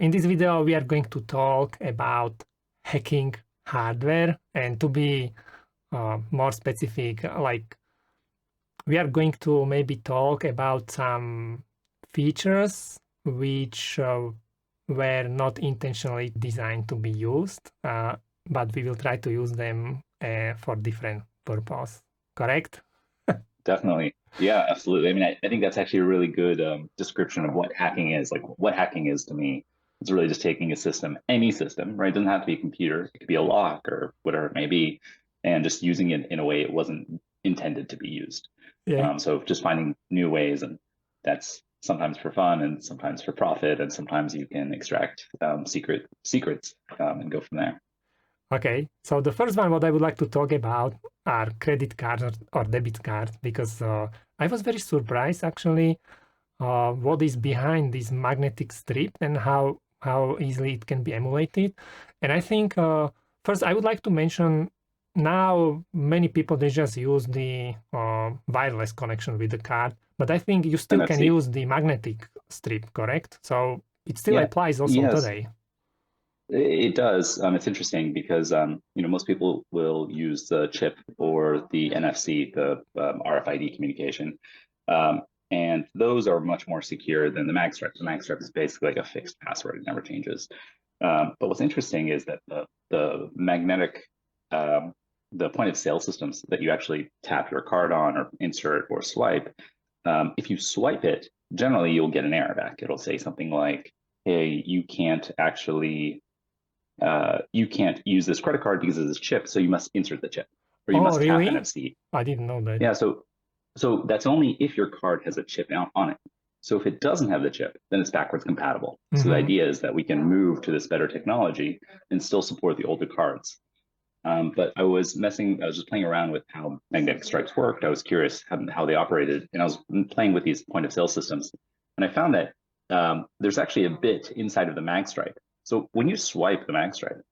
in this video, we are going to talk about hacking hardware, and to be more specific, like we are going to maybe talk about some features which were not intentionally designed to be used, but we will try to use them for different purpose. Correct? Definitely. Yeah, absolutely. I mean, I think that's actually a really good description of what hacking is. Like what hacking is to me, it's really just taking a system, any system, right? It doesn't have to be a computer. It could be a lock or whatever it may be, and just using it in a way it wasn't intended to be used. Yeah. So just finding new ways, and that's sometimes for fun and sometimes for profit, and sometimes you can extract secrets and go from there. Okay, so the first one, what I would like to talk about are credit cards or debit cards, because I was very surprised actually what is behind this magnetic strip and how easily it can be emulated. And I think first I would like to mention, now many people, they just use the wireless connection with the card, but I think you still can NFC. use the magnetic strip, correct? So it still Yeah. applies also Yes. today. It does. It's interesting because most people will use the chip or the NFC, the RFID communication, um, and those are much more secure than the magstripe. The magstripe is basically like a fixed password; it never changes. But what's interesting is that the magnetic, the point of sale systems that you actually tap your card on or insert or swipe, if you swipe it, generally you'll get an error back. It'll say something like, "Hey, you can't use this credit card because of this chip, so you must insert the chip or you Oh, must tap really? NFC." I didn't know that. Yeah, so that's only if your card has a chip on it. So if it doesn't have the chip, then it's backwards compatible. So the idea is that we can move to this better technology and still support the older cards. But I was just playing around with how magnetic stripes worked. I was curious how they operated, and I was playing with these point of sale systems, and I found that there's actually a bit inside of the mag stripe. So when you swipe the mag stripe,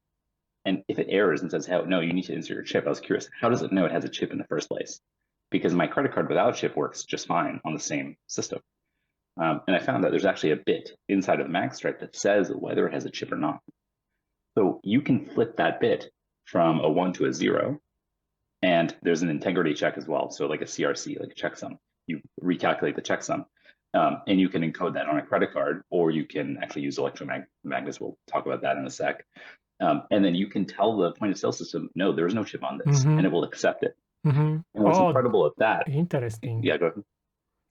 and if it errors and says, "How no, you need to insert your chip," I was curious, how does it know it has a chip in the first place? Because my credit card without a chip works just fine on the same system. And I found that there's actually a bit inside of the mag stripe that says whether it has a chip or not. So you can flip that bit from a 1 to a 0, and there's an integrity check as well. So like a CRC, like a checksum, you recalculate the checksum, and you can encode that on a credit card, or you can actually use electromagnets. We'll talk about that in a sec. And then you can tell the point of sale system, no, there's no chip on this, and it will accept it. And what's Oh, incredible of that, interesting. yeah, go ahead.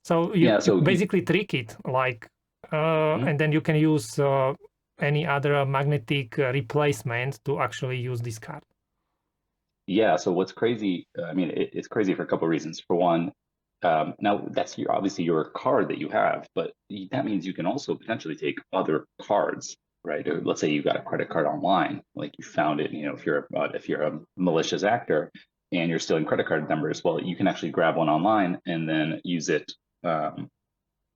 So Yeah, you so basically trick it, like, mhm. and then you can use any other magnetic replacement to actually use this card. Yeah, so what's crazy, I mean, it's crazy for a couple of reasons. For one, now that's obviously your card that you have, but that means you can also potentially take other cards, right? Or let's say you got a credit card online, like you found it, if you're a malicious actor and you're stealing credit card numbers, well, you can actually grab one online and then use it.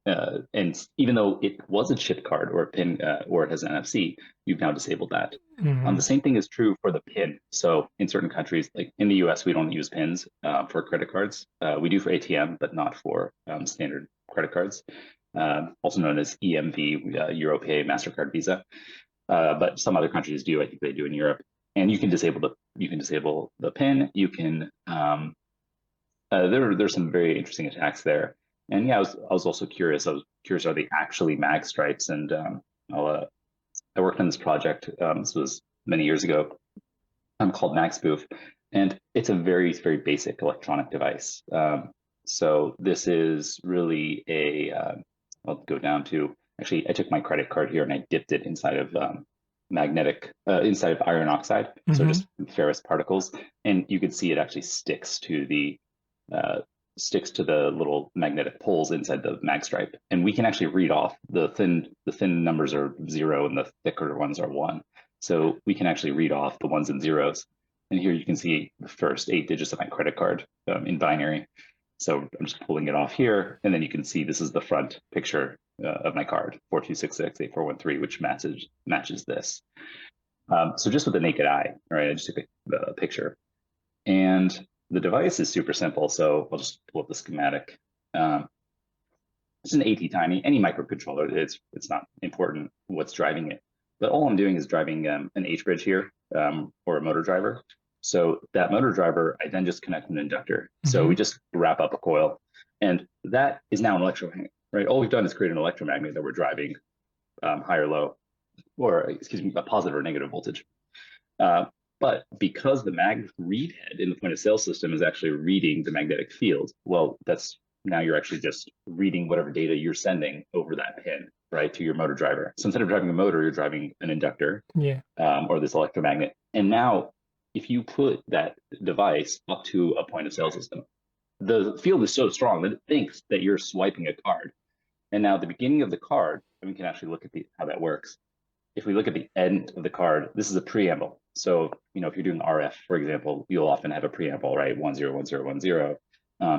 And even though it was a chip card or a PIN or it has an NFC, you've now disabled that. The same thing is true for the PIN. So in certain countries, like in the US, we don't use PINs for credit cards. We do for ATM, but not for standard credit cards, also known as EMV, EuroPay, MasterCard, Visa. But some other countries do. I think they do in Europe. And you can disable the PIN. You can there's some very interesting attacks there. And yeah, I was also curious. I was curious, are they actually mag stripes? And I worked on this project. This was many years ago. Called MagSpoof, and it's a very, very basic electronic device. So this is really I'll go down to, actually, I took my credit card here and I dipped it inside of inside of iron oxide, so just ferrous particles, and you could see it actually uh, sticks to the little magnetic poles inside the mag stripe, and we can actually read off the thin numbers are 0 and the thicker ones are 1. So we can actually read off the ones and zeros. And here you can see the first 8 digits of my credit card in binary. So I'm just pulling it off here. And then you can see this is the front picture of my card, 42668413, which matches this. So just with the naked eye, right? I just took the picture. And the device is super simple. So I'll just pull up the schematic. It's an AT Tiny, any microcontroller. It's not important what's driving it. but all I'm doing is driving an H-bridge here, or a motor driver. So that motor driver, I then just connect an inductor. So we just wrap up a coil, and that is now an electromagnet, right? All we've done is create an electromagnet that we're driving high or low, or excuse me, a positive or negative voltage. But because the mag read head in the point of sale system is actually reading the magnetic field, well, that's now you're actually just reading whatever data you're sending over that pin, right, to your motor driver. So instead of driving a motor, you're driving an inductor, or this electromagnet. And now, if you put that device up to a point of sale system, the field is so strong that it thinks that you're swiping a card. And now, the beginning of the card, and we can actually look at how that works. If we look at the end of the card, this is a preamble. So, if you're doing RF, for example, you'll often have a preamble, right? 101010,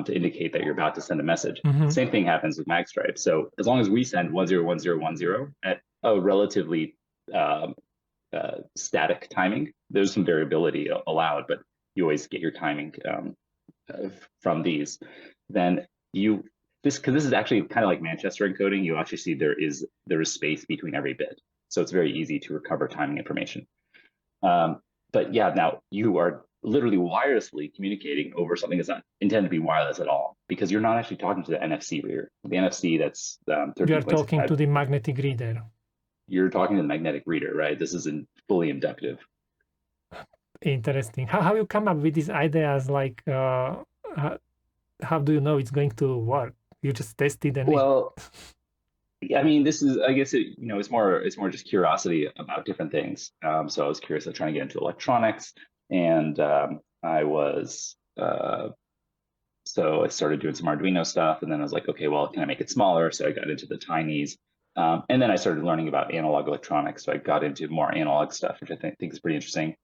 to indicate that you're about to send a message. Same thing happens with mag stripes. So as long as we send 101010 at a relatively static timing, there's some variability allowed, but you always get your timing from these. Then because this is actually kind of like Manchester encoding, you actually see there is space between every bit. So it's very easy to recover timing information. But yeah, now you are literally wirelessly communicating over something that's not intended to be wireless at all, because you're not actually talking to the NFC reader. The NFC, that's 13.65. You're talking to the magnetic reader. You're talking to the magnetic reader, right? This is fully inductive. Interesting. How you come up with these ideas? Like, how do you know it's going to work? You just tested and I mean, this is, I guess it's more just curiosity about different things. So I was curious of trying to get into electronics, and I was so I started doing some Arduino stuff, and then I was like, okay, well, can I make it smaller? So I got into the tinies, and then I started learning about analog electronics. So I got into more analog stuff, which I think is pretty interesting.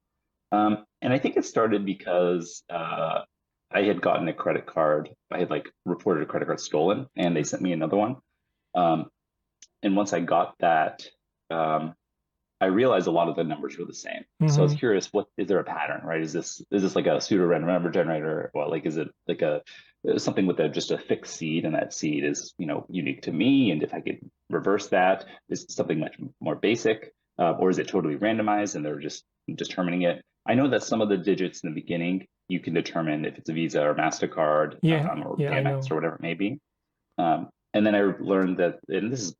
And I think it started because I had gotten a credit card. I had reported a credit card stolen, and they sent me another one. And once I got that, I realized a lot of the numbers were the same. So I was curious, is there a pattern, right? Is this like a pseudo random number generator, or is it like something with just a fixed seed, and that seed is unique to me? And if I could reverse that, is it something much more basic, or is it totally randomized and they're just determining it? I know that some of the digits in the beginning you can determine if it's a Visa or MasterCard, or Amex or whatever it may be. And then I learned that, and this is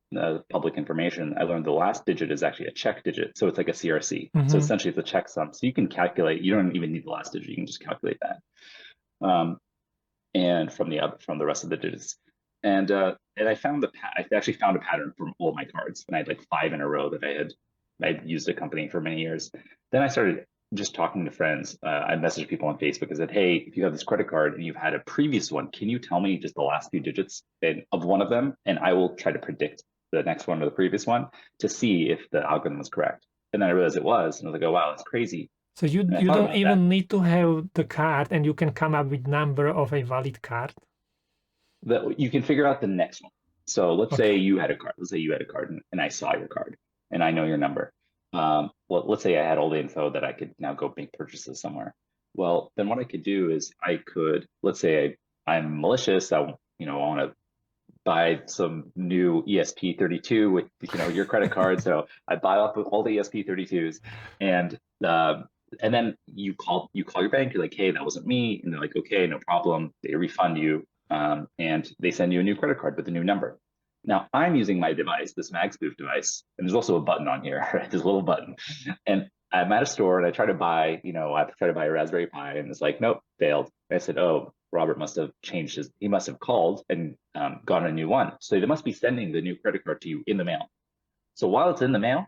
public information, I learned the last digit is actually a check digit. So it's like a CRC. So essentially it's a checksum. So you can calculate, you don't even need the last digit, you can just calculate that. And from the rest of the digits. And I found I actually found a pattern from all my cards. And I had 5 in a row that I'd used a company for many years. Then I started just talking to friends. I messaged people on Facebook and said, hey, if you have this credit card and you've had a previous one, can you tell me just the last few digits of one of them? And I will try to predict the next one or the previous one to see if the algorithm was correct. And then I realized it was, and I was like, oh, wow, that's crazy. So you don't even need to have the card, and you can come up with number of a valid card? That you can figure out the next one. So let's say you had a card. Let's say you had a card and I saw your card and I know your number. Well, let's say I had all the info that I could now go make purchases somewhere. Well, then what I could do is let's say I'm malicious. I want to buy some new ESP32 with your credit card. So I buy up with all the ESP32s, and then you call your bank. You're like, hey, that wasn't me, and they're like, okay, no problem. They refund you, and they send you a new credit card with a new number. Now I'm using my device, this MagSpoof device, and there's also a button on here, right? There's a little button, and I'm at a store and I try to buy, I try to buy a Raspberry Pi, and it's like, nope, failed. I said, oh, Robert must have changed he must have called and gotten a new one. So they must be sending the new credit card to you in the mail. So while it's in the mail,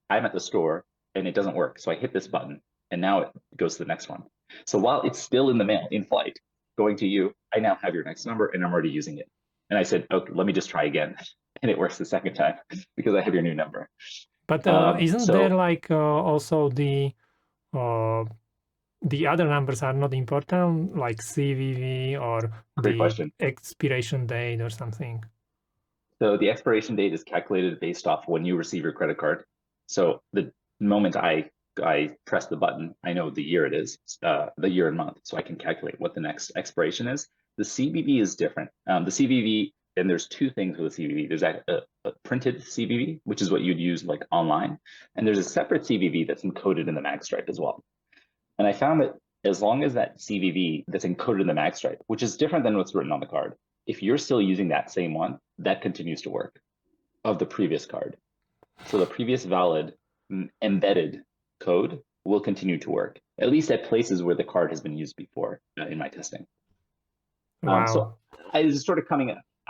I'm at the store and it doesn't work. So I hit this button and now it goes to the next one. So while it's still in the mail, in flight, going to you, I now have your next number and I'm already using it. And I said, okay, let me just try again. And it works the second time because I have your new number. But isn't there also the other numbers are not important, like CVV or the expiration date or something? So the expiration date is calculated based off when you receive your credit card. So the moment I press the button, I know the year it is, the year and month, so I can calculate what the next expiration is. The CVV is different. The CVV and there's two things with a CVV. There's a printed CVV, which is what you'd use like online, and there's a separate CVV that's encoded in the mag stripe as well. And I found that as long as that CVV that's encoded in the mag stripe, which is different than what's written on the card, if you're still using that same one, that continues to work of the previous card. So the previous valid embedded code will continue to work, at least at places where the card has been used before in my testing. Wow. So I was sort of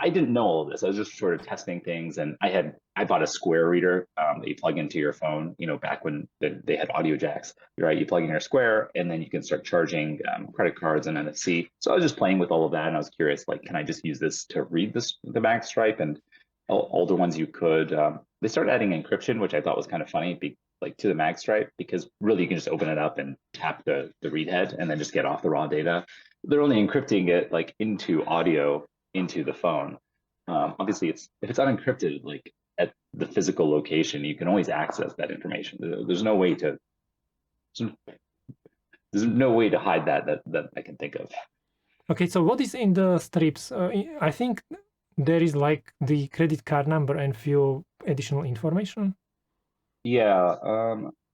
I didn't know all of this. I was just sort of testing things, and I bought a Square reader that you plug into your phone. Back when they had audio jacks, right? You plug in your Square, and then you can start charging credit cards and NFC. So I was just playing with all of that, and I was curious, like, can I just use this to read the mag stripe? And older ones you could. They started adding encryption, which I thought was kind of funny, like to the mag stripe, because really you can just open it up and tap the read head, and then just get off the raw data. They're only encrypting it like into audio into the phone. Obviously, if it's unencrypted, like at the physical location, you can always access that information. There's no way to hide that I can think of. Okay, so what is in the strips? I think there is like the credit card number and few additional information. Yeah,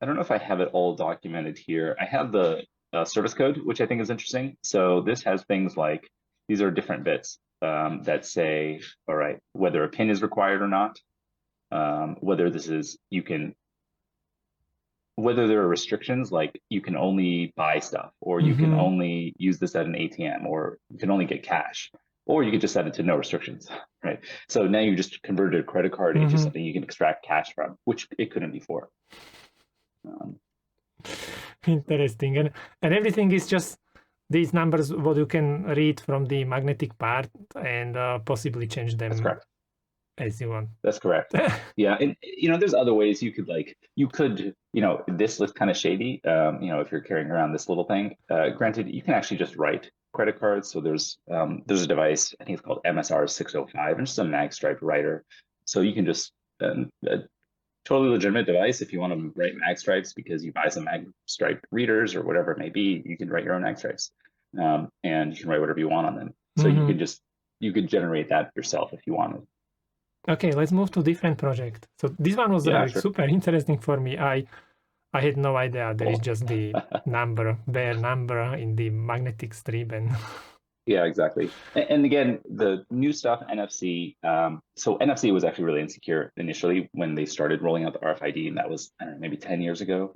I don't know if I have it all documented here. I have the service code, which I think is interesting. So this has things like, these are different bits that say, all right, whether a PIN is required or not, whether whether there are restrictions, like you can only buy stuff, or you can only use this at an ATM, or you can only get cash, or you could just set it to no restrictions, right? So now you just converted a credit card into something you can extract cash from, which it couldn't before. Interesting. And everything is just these numbers, what you can read from the magnetic part and possibly change them. That's correct. As you want. That's correct. Yeah, and there's other ways you could this looks kind of shady. If you're carrying around this little thing. Granted, you can actually just write credit cards. So there's a device, I think it's called MSR 605, and it's just a mag stripe writer. So you can just a totally legitimate device if you want to write mag stripes because you buy some mag stripe readers or whatever it may be. You can write your own mag stripes, and you can write whatever you want on them. So you could generate that yourself if you wanted. Okay, let's move to different project. So this one was super interesting for me. I had no idea there is just the bare number in the magnetic strip. And yeah, exactly. And again, the new stuff, NFC. So NFC was actually really insecure initially when they started rolling out the RFID, and that was, I don't know, maybe 10 years ago,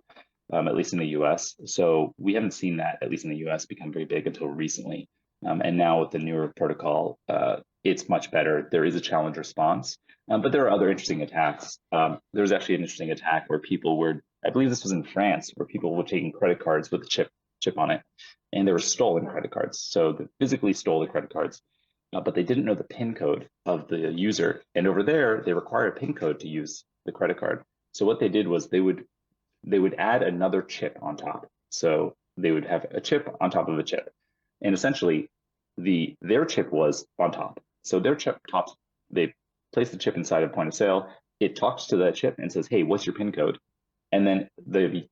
at least in the US. So we haven't seen that, at least in the US, become very big until recently. And now with the newer protocol, it's much better. There is a challenge response, but there are other interesting attacks. There was actually an interesting attack where people were, I believe this was in France, where people were taking credit cards with a chip on it, and they were stolen credit cards. So they physically stole the credit cards, but they didn't know the PIN code of the user. And over there, they require a PIN code to use the credit card. So what they did was they would add another chip on top. So they would have a chip on top of a chip. And essentially, their chip was on top. So their chip tops, they place the chip inside a point of sale. It talks to that chip and says, "Hey, what's your PIN code?" And then the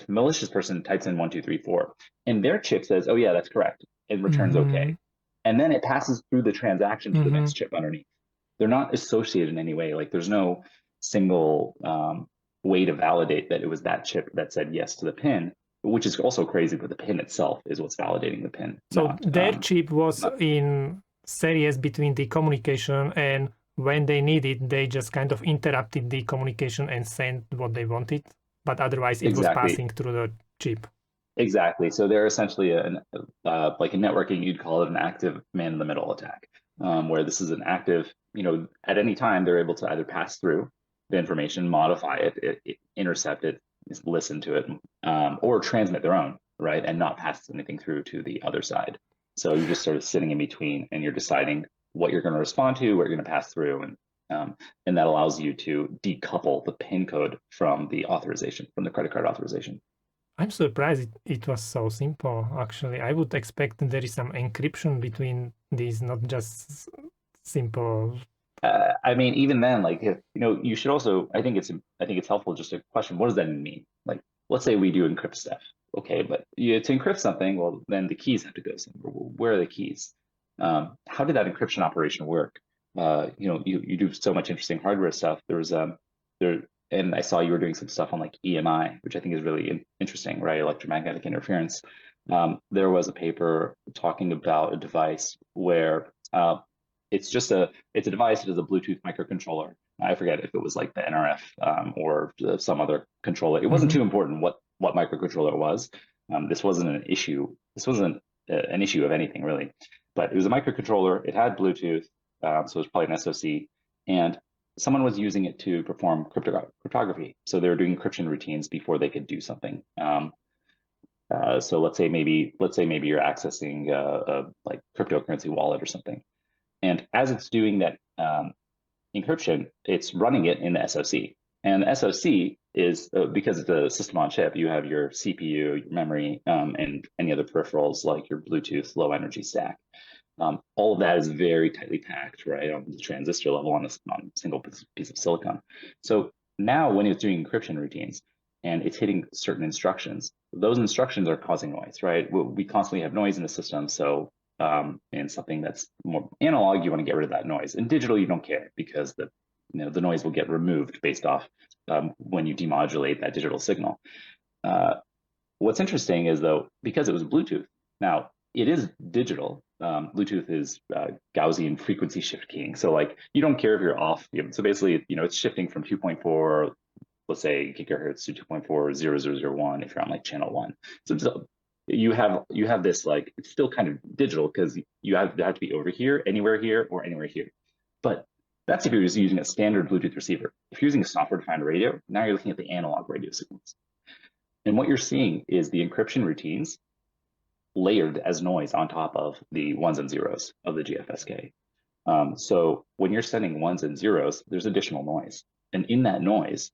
malicious person types in 1234, and their chip says, "Oh yeah, that's correct," and returns okay. And then it passes through the transaction to the next chip underneath. They're not associated in any way. Like there's no single way to validate that it was that chip that said yes to the PIN. Which is also crazy, but the PIN itself is what's validating the PIN. So their chip was in series between the communication, and when they needed, they just kind of interrupted the communication and sent what they wanted, but otherwise it was passing through the chip. Exactly. So they're essentially like in networking, you'd call it an active man-in-the-middle attack, where this is an active, at any time they're able to either pass through the information, modify it, intercept it, listen to it, or transmit their own, right, and not pass anything through to the other side. So you're just sort of sitting in between, and you're deciding what you're going to respond to, what you're going to pass through, and that allows you to decouple the PIN code from the authorization, from the credit card authorization. I'm surprised it was so simple. Actually, I would expect there is some encryption between these, not just simple. I mean, even then, like, you should also, I think it's helpful just to question, what does that mean? Like, let's say we do encrypt stuff. Okay, but to encrypt something, well, then the keys have to go somewhere. Where are the keys? How did that encryption operation work? you do so much interesting hardware stuff. There, and I saw you were doing some stuff on like EMI, which I think is really interesting, right? Electromagnetic interference. There was a paper talking about a device where it's a device that is a Bluetooth microcontroller. I forget if it was like the NRF or some other controller. It wasn't too important what microcontroller it was. This wasn't an issue. This wasn't an issue of anything really, but it was a microcontroller. It had Bluetooth, so it was probably an SoC, and someone was using it to perform cryptography. So they were doing encryption routines before they could do something. So let's say maybe you're accessing a like cryptocurrency wallet or something, and as it's doing that encryption, it's running it in the SoC. And the SoC is because it's a system on chip. You have your CPU, your memory, and any other peripherals like your Bluetooth low energy stack. All of that is very tightly packed, right, on the transistor level on a single piece of silicon. So now when it's doing encryption routines and it's hitting certain instructions, those instructions are causing noise, right? We constantly have noise in the system. So in something that's more analog, you want to get rid of that noise. In digital, you don't care because the noise will get removed based off when you demodulate that digital signal. What's interesting is though, because it was Bluetooth, now it is digital. Bluetooth is Gaussian frequency shift keying. So like you don't care if you're off. So basically, it's shifting from 2.4, let's say gigahertz to 2.40001 if you're on like channel 1. So you have this like it's still kind of digital because you have to be over here, anywhere here, or anywhere here. But that's if you're just using a standard Bluetooth receiver. If you're using a software-defined radio, now you're looking at the analog radio signals. And what you're seeing is the encryption routines layered as noise on top of the ones and zeros of the GFSK. So when you're sending ones and zeros, there's additional noise. And in that noise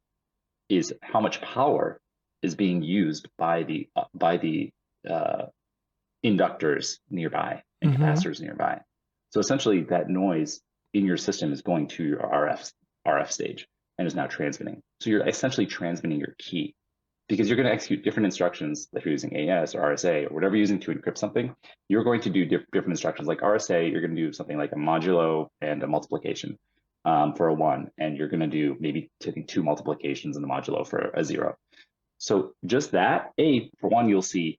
is how much power is being used by the inductors nearby and capacitors nearby. So essentially that noise in your system is going to your RF stage and is now transmitting. So you're essentially transmitting your key because you're going to execute different instructions if you're using AES or RSA or whatever you're using to encrypt something. You're going to do different instructions like RSA. You're going to do something like a modulo and a multiplication for a 1, and you're going to do maybe taking 2 multiplications in the modulo for a 0. So just that, for one, you'll see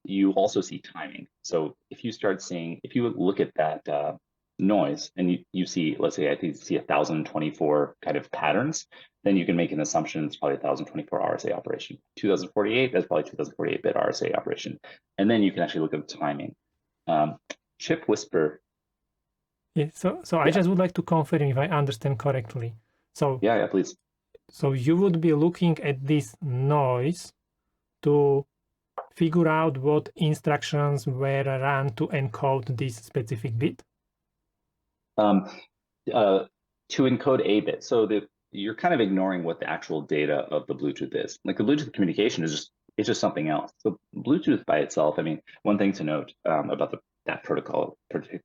you also see timing. So if you look at that noise and you see, let's say, I think you see 1,024 kind of patterns, then you can make an assumption it's probably 1,024 RSA operation. 2048, that's probably 2048-bit RSA operation. And then you can actually look at the timing. Chip whisper. Yeah, so I just would like to confirm if I understand correctly. So yeah, please. So you would be looking at this noise to figure out what instructions were run to encode this specific bit? To encode a bit. So you're kind of ignoring what the actual data of the Bluetooth is. Like the Bluetooth communication is just something else. So Bluetooth by itself, I mean, one thing to note about that protocol,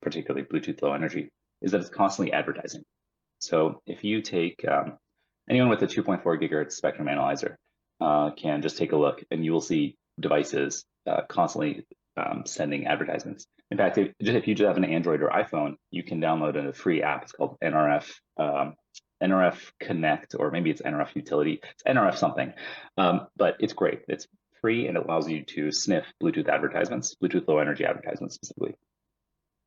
particularly Bluetooth Low Energy, is that it's constantly advertising. So if you take anyone with a 2.4 gigahertz spectrum analyzer can just take a look and you will see devices constantly sending advertisements. In fact, if you just have an Android or iPhone, you can download a free app. It's called NRF Connect, or maybe it's NRF Utility. It's NRF something, but it's great. It's free and it allows you to sniff Bluetooth advertisements, Bluetooth Low Energy advertisements specifically.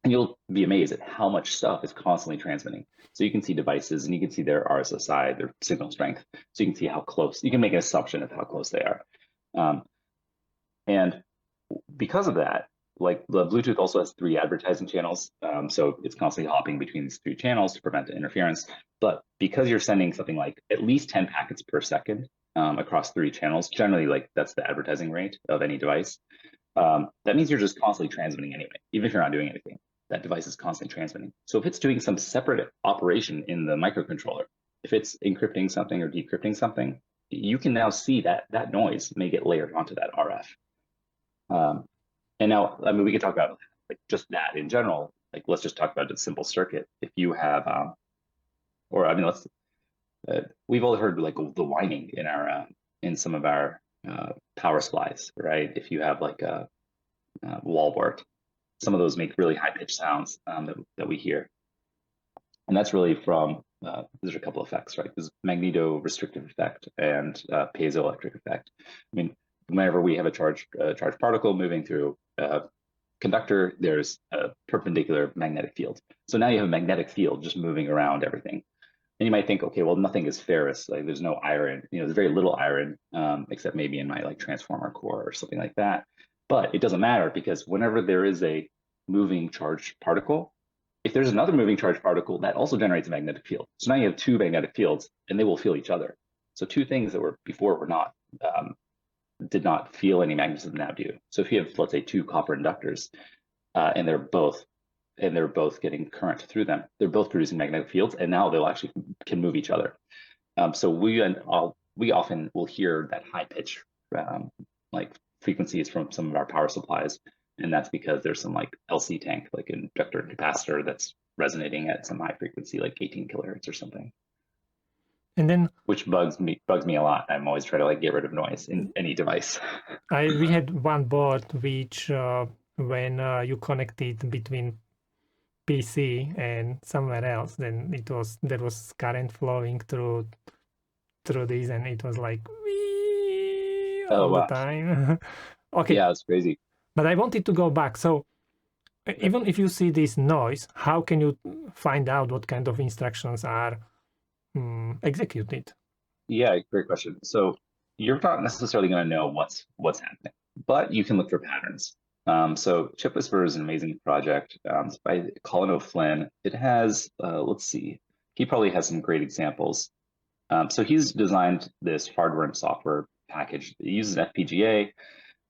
And you'll be amazed at how much stuff is constantly transmitting. So you can see devices and you can see their RSSI, their signal strength. So you can see how close, you can make an assumption of how close they are. And because of that, like the Bluetooth also has 3 advertising channels. So it's constantly hopping between these 3 channels to prevent interference. But because you're sending something like at least 10 packets per second across 3 channels, generally like that's the advertising rate of any device. That means you're just constantly transmitting anyway, even if you're not doing anything. That device is constantly transmitting. So if it's doing some separate operation in the microcontroller, if it's encrypting something or decrypting something, you can now see that noise may get layered onto that RF. And now, I mean, we could talk about like just that in general. Like, let's just talk about the simple circuit. If you have, we've all heard like the whining in some of our power supplies, right? If you have like a wall wart, some of those make really high pitched sounds that we hear. And that's really from, there's a couple effects, right? There's magneto-restrictive effect and piezoelectric effect. I mean, whenever we have a charged particle moving through a conductor, there's a perpendicular magnetic field. So now you have a magnetic field just moving around everything. And you might think, okay, well, nothing is ferrous. Like there's no iron, there's very little iron, except maybe in my like transformer core or something like that. But it doesn't matter because whenever there is a moving charged particle, if there's another moving charged particle, that also generates a magnetic field. So now you have two magnetic fields and they will feel each other. So two things that were before were not, did not feel any magnetism now do. So if you have, let's say, two copper inductors, and they're both getting current through them, they're both producing magnetic fields, and now they'll actually can move each other. So we often will hear that high pitch like frequencies from some of our power supplies, and that's because there's some like LC tank, like inductor and capacitor, that's resonating at some high frequency, like 18 kilohertz or something. And then, which bugs me a lot. I'm always trying to like get rid of noise in any device. we had one board which when you connect it between PC and somewhere else, then there was current flowing through this, and it was like all the time. Okay. Yeah, it's crazy. But I wanted to go back. So even if you see this noise, how can you find out what kind of instructions are executed? Yeah, great question. So you're not necessarily going to know what's happening, but you can look for patterns. So Chip Whisperer is an amazing project. It's by Colin O'Flynn. It has, let's see, he probably has some great examples. So he's designed this hardware and software package that uses FPGA,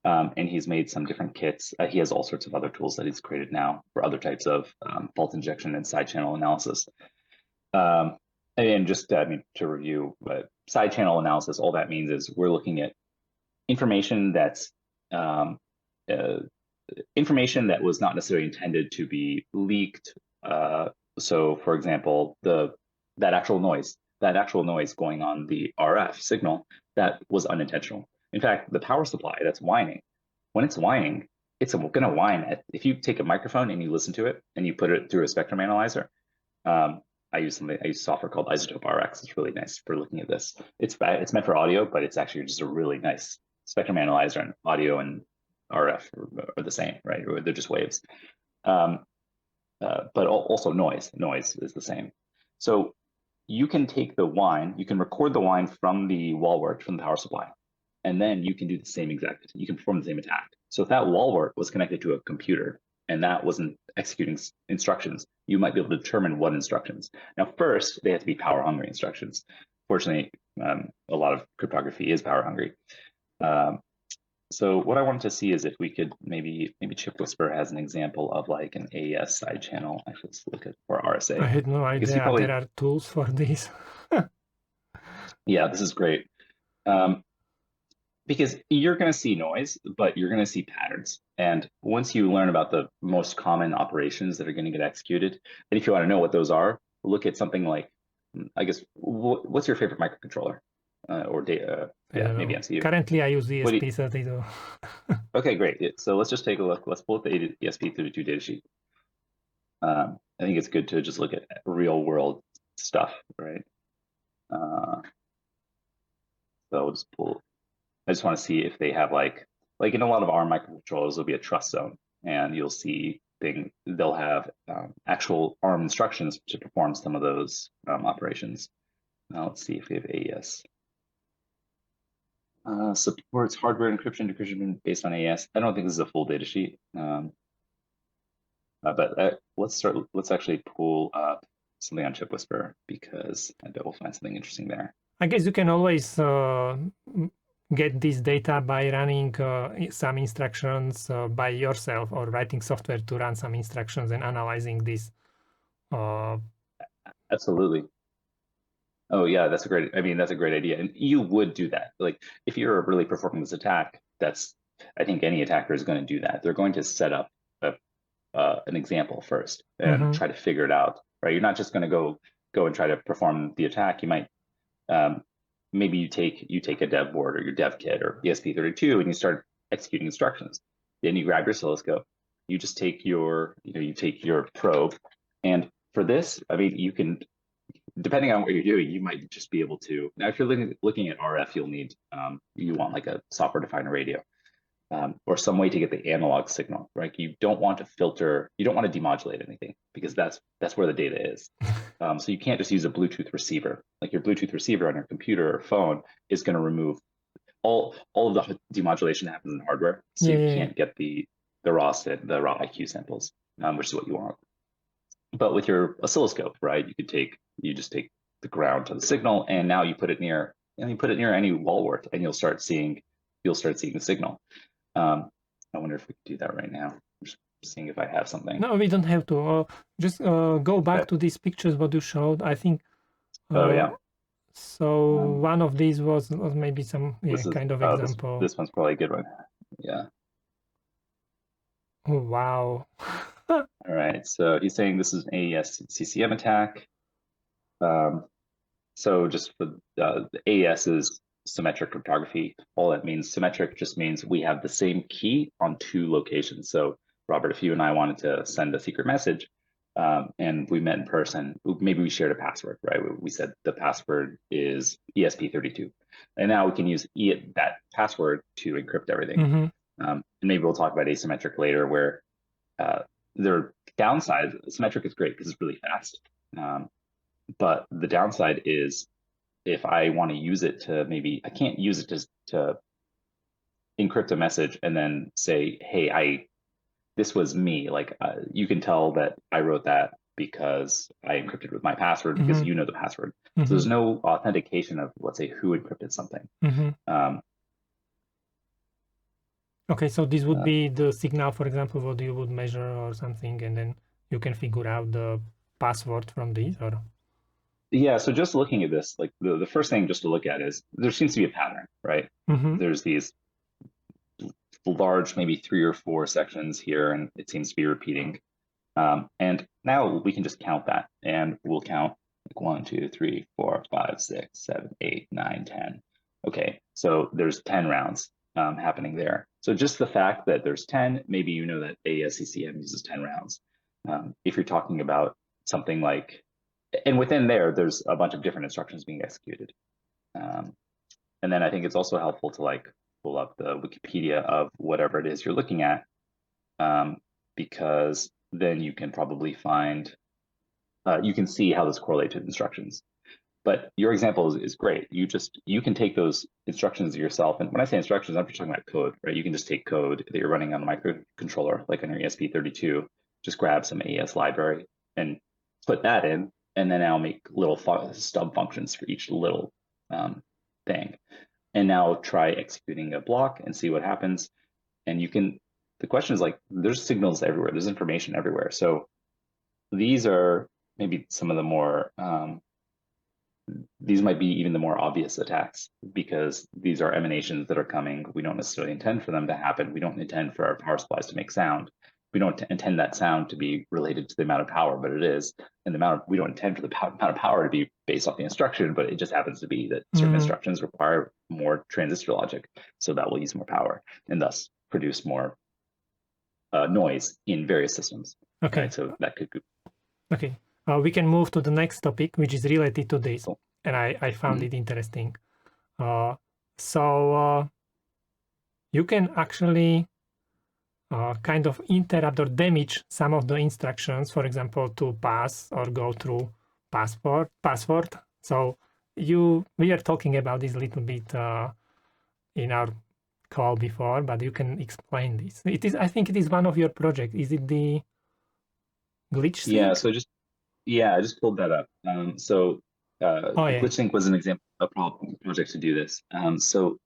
and he's made some different kits. He has all sorts of other tools that he's created now for other types of fault injection and side channel analysis. And just to review, side channel analysis, all that means is we're looking at information that's information that was not necessarily intended to be leaked. So, for example, that actual noise going on the RF signal, that was unintentional. In fact, the power supply that's whining, when it's whining, it's going to whine if you take a microphone and you listen to it and you put it through a spectrum analyzer. I use software called Isotope RX. It's really nice for looking at this. It's meant for audio, but it's actually just a really nice spectrum analyzer, and audio and RF are the same, right? They're just waves. But also noise is the same. So you can take the whine, you can record the whine from the wall wart, from the power supply, and then you can do the same you can perform the same attack. So if that wall wart was connected to a computer and that wasn't executing instructions, you might be able to determine what instructions. Now, first, they have to be power hungry instructions. Fortunately, a lot of cryptography is power hungry. So what I wanted to see is if we could maybe Chip Whisperer has an example of like an AES side channel. Actually, let's look at for RSA. I had no idea there are tools for this. Yeah, this is great. Because you're going to see noise, but you're going to see patterns. And once you learn about the most common operations that are going to get executed, and if you want to know what those are, look at something like, I guess, what's your favorite microcontroller or data? Yeah, maybe MCU. Currently, I use the ESP32. Okay, great. So let's just take a look. Let's pull up the ESP32 datasheet. I think it's good to just look at real world stuff, right? So we'll just pull. I just want to see if they have like in a lot of ARM microcontrollers, there'll be a trust zone, and you'll see they'll have actual ARM instructions to perform some of those operations. Now let's see if we have AES. Supports hardware encryption, decryption based on AES. I don't think this is a full data sheet, but let's actually pull up something on Chip Whisperer, because I bet we'll find something interesting there. I guess you can always get this data by running some instructions by yourself, or writing software to run some instructions and analyzing this. Absolutely. Oh yeah, that's a great idea. And you would do that. Like if you're really performing this attack, I think any attacker is going to do that. They're going to set up an example first and try to figure it out, right? You're not just going to go and try to perform the attack. You might, maybe you take a dev board or your dev kit or ESP32 and you start executing instructions. Then you grab your oscilloscope, you just take your probe, and for this, I mean, you can, depending on what you're doing, you might just be able to. Now, if you're looking at RF, you'll need you want like a software-defined radio. Or some way to get the analog signal, right? You don't want to filter, you don't want to demodulate anything because that's where the data is. So you can't just use a Bluetooth receiver. Like your Bluetooth receiver on your computer or phone is going to remove all of the demodulation that happens in hardware. So you can't get the raw IQ samples, which is what you want. But with your oscilloscope, right, you just take the ground to the signal, and now you put it near any wall wart, and you'll start seeing the signal. I wonder if we could do that right now. I'm just seeing if I have something. No, we don't have to. Just go back to these pictures what you showed. I think. Oh yeah. So one of these was maybe some kind of example. This one's probably a good one. Yeah. Oh, wow. All right. So he's saying this is an AES CCM attack. So just for the AES is symmetric cryptography. All that means, symmetric just means we have the same key on two locations. So Robert, if you and I wanted to send a secret message and we met in person, maybe we shared a password, right? We said the password is ESP32. And now we can use that password to encrypt everything. And maybe we'll talk about asymmetric later, where there are downsides. Symmetric is great because it's really fast. But the downside is if I want to use it to I can't use it to encrypt a message and then say, hey, this was me. Like you can tell that I wrote that because I encrypted with my password because you know the password. So there's no authentication of, let's say, who encrypted something. Okay, so this would be the signal, for example, what you would measure or something, and then you can figure out the password from this, or? Yeah, so just looking at this, like the first thing just to look at is there seems to be a pattern, right? There's these large, maybe 3 or 4 sections here, and it seems to be repeating. And now we can just count that, and we'll count like 1, 2, 3, 4, 5, 6, 7, 8, 9, 10. Okay, so there's 10 rounds happening there. So just the fact that there's 10, maybe you know that AES-CCM uses 10 rounds. If you're talking about something like, and within there's a bunch of different instructions being executed. And then I think it's also helpful to like pull up the Wikipedia of whatever it is you're looking at, because then you can probably find, you can see how this correlates with instructions. But your example is great. You can take those instructions yourself. And when I say instructions, I'm just talking about code, right? You can just take code that you're running on the microcontroller, like on your ESP32, just grab some AES library and put that in, and then I'll make little stub functions for each little thing. And now try executing a block and see what happens. And the question is like, there's signals everywhere, there's information everywhere. So these are maybe some of the more, these might be even the more obvious attacks, because these are emanations that are coming. We don't necessarily intend for them to happen. We don't intend for our power supplies to make sound. We don't intend that sound to be related to the amount of power, but it is. And we don't intend for the amount of power to be based off the instruction, but it just happens to be that certain instructions require more transistor logic. So that will use more power and thus produce more noise in various systems. Okay. Right? So that could be. Okay. We can move to the next topic, which is related to this. Cool. And I found it interesting. So you can actually kind of interrupt or damage some of the instructions, for example, to pass or go through password. So we are talking about this a little bit in our call before, but you can explain this. I think it is one of your projects. Is it the glitch sync? Yeah, so I just pulled that up. Glitch sync was an example of a project to do this. So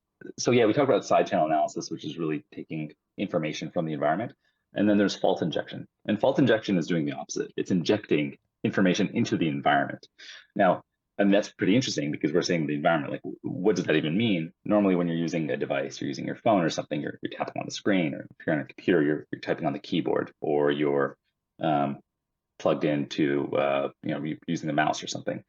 yeah, we talked about side channel analysis, which is really taking information from the environment. And then there's fault injection. And fault injection is doing the opposite. It's injecting information into the environment. Now, and that's pretty interesting because we're saying the environment, like, what does that even mean? Normally, when you're using a device, you're using your phone or something, you're tapping on the screen, or if you're on a computer, you're typing on the keyboard, or you're plugged into, you're using the mouse or something.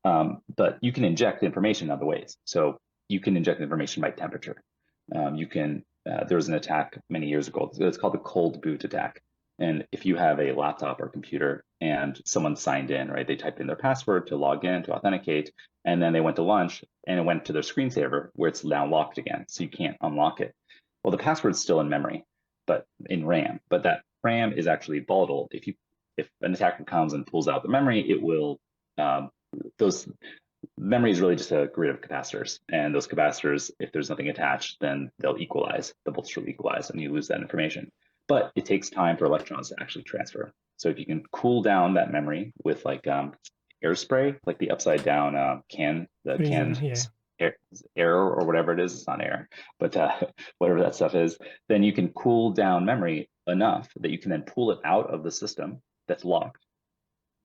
But you can inject information other ways. So you can inject information by temperature. There was an attack many years ago. It's called the cold boot attack. And if you have a laptop or computer and someone signed in, right, they typed in their password to log in, to authenticate, and then they went to lunch and it went to their screensaver where it's now locked again. So you can't unlock it. Well, the password's still in memory, but in RAM, but that RAM is actually volatile. If an attacker comes and pulls out the memory, it will, those memory is really just a grid of capacitors, and those capacitors, if there's nothing attached, then they'll equalize, the voltage will equalize, and you lose that information. But it takes time for electrons to actually transfer. So if you can cool down that memory with like air spray, like the upside down canned Yeah. air or whatever it is, it's not air, but whatever that stuff is, then you can cool down memory enough that you can then pull it out of the system that's locked,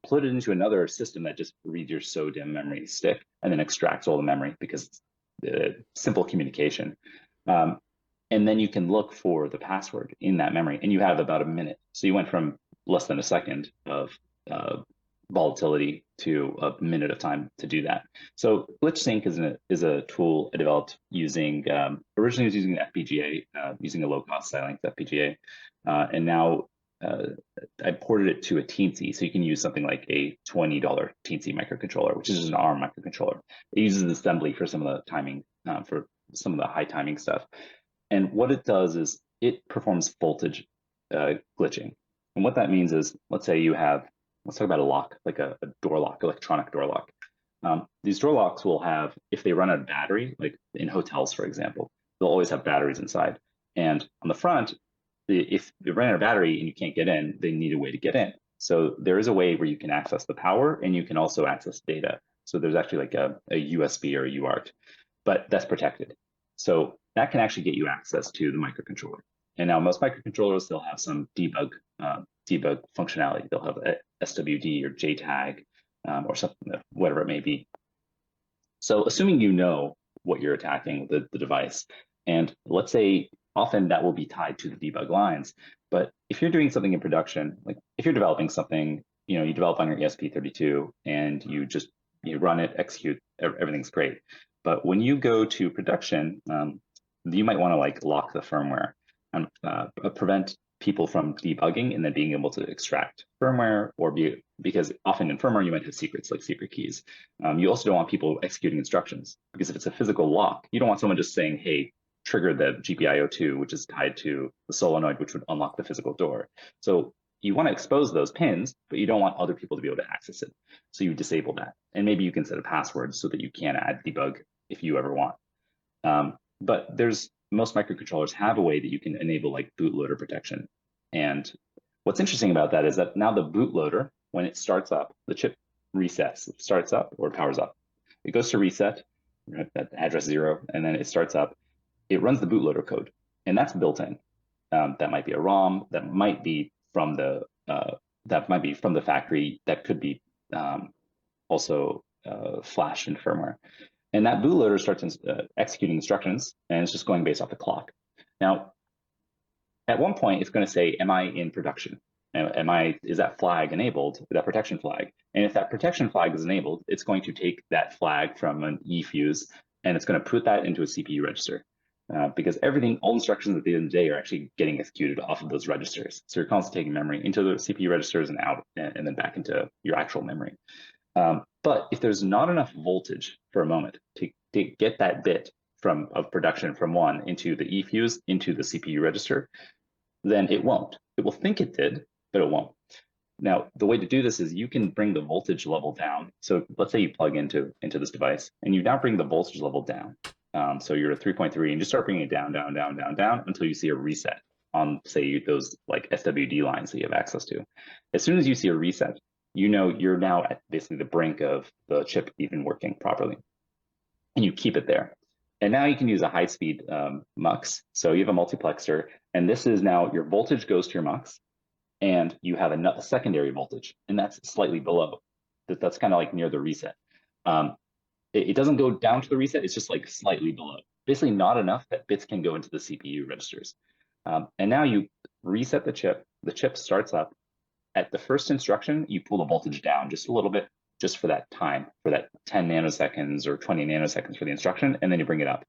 put it into another system that just reads your SODIMM memory stick and then extracts all the memory because it's simple communication. And then you can look for the password in that memory, and you have about a minute. So you went from less than a second of volatility to a minute of time to do that. So glitch sync is a tool I developed using, originally was using FPGA, using a low-cost Xilinx FPGA, and now I ported it to a Teensy, so you can use something like a $20 Teensy microcontroller, which is just an ARM microcontroller. It uses assembly for some of the timing, for some of the high timing stuff. And what it does is it performs voltage glitching. And what that means is, let's say you have, let's talk about a lock, like a door lock, electronic door lock. These door locks will have, if they run out of battery, like in hotels, for example, they'll always have batteries inside. And on the front, if they run out of battery and you can't get in, they need a way to get in. So there is a way where you can access the power and you can also access data. So there's actually like a USB or a UART, but that's protected. So that can actually get you access to the microcontroller. And now most microcontrollers, they'll have some debug functionality. They'll have a SWD or JTAG or something, whatever it may be. So assuming you know what you're attacking, the device, and let's say often that will be tied to the debug lines. But if you're doing something in production, like if you're developing something, you develop on your ESP32 and you run it, execute, everything's great. But when you go to production, you might want to like lock the firmware and prevent people from debugging and then being able to extract firmware, because often in firmware you might have secrets like secret keys. You also don't want people executing instructions, because if it's a physical lock, you don't want someone just saying, hey, trigger the GPIO2, which is tied to the solenoid, which would unlock the physical door. So you want to expose those pins, but you don't want other people to be able to access it. So you disable that. And maybe you can set a password so that you can add debug if you ever want. But most microcontrollers have a way that you can enable like bootloader protection. And what's interesting about that is that now the bootloader, when it starts up, the chip resets, it starts up or powers up. It goes to reset at address 0, and then it starts up. It runs the bootloader code, and that's built in. That might be a ROM, that might be from the factory, that could be also flashed in firmware. And that bootloader starts executing instructions, and it's just going based off the clock. Now, at one point, it's going to say, am I in production? Is that flag enabled, that protection flag? And if that protection flag is enabled, it's going to take that flag from an eFuse, and it's going to put that into a CPU register. Because all instructions at the end of the day are actually getting executed off of those registers. So you're constantly taking memory into the CPU registers and out, and then back into your actual memory. But if there's not enough voltage for a moment to get that bit of production from one into the eFuse, into the CPU register, then it won't. It will think it did, but it won't. Now, the way to do this is you can bring the voltage level down. So let's say you plug into this device, and you now bring the voltage level down. So you're at 3.3, and just start bringing it down, down, down, down, down until you see a reset on, say, those like SWD lines that you have access to. As soon as you see a reset, you're now at basically the brink of the chip even working properly, and you keep it there. And now you can use a high-speed mux. So you have a multiplexer, and this is now your voltage goes to your mux, and you have a secondary voltage, and that's slightly below. That's kind of like near the reset. It doesn't go down to the reset, it's just like slightly below. Basically not enough that bits can go into the CPU registers. And now you reset the chip starts up. At the first instruction, you pull the voltage down just a little bit, just for that time, for that 10 nanoseconds or 20 nanoseconds for the instruction, and then you bring it up.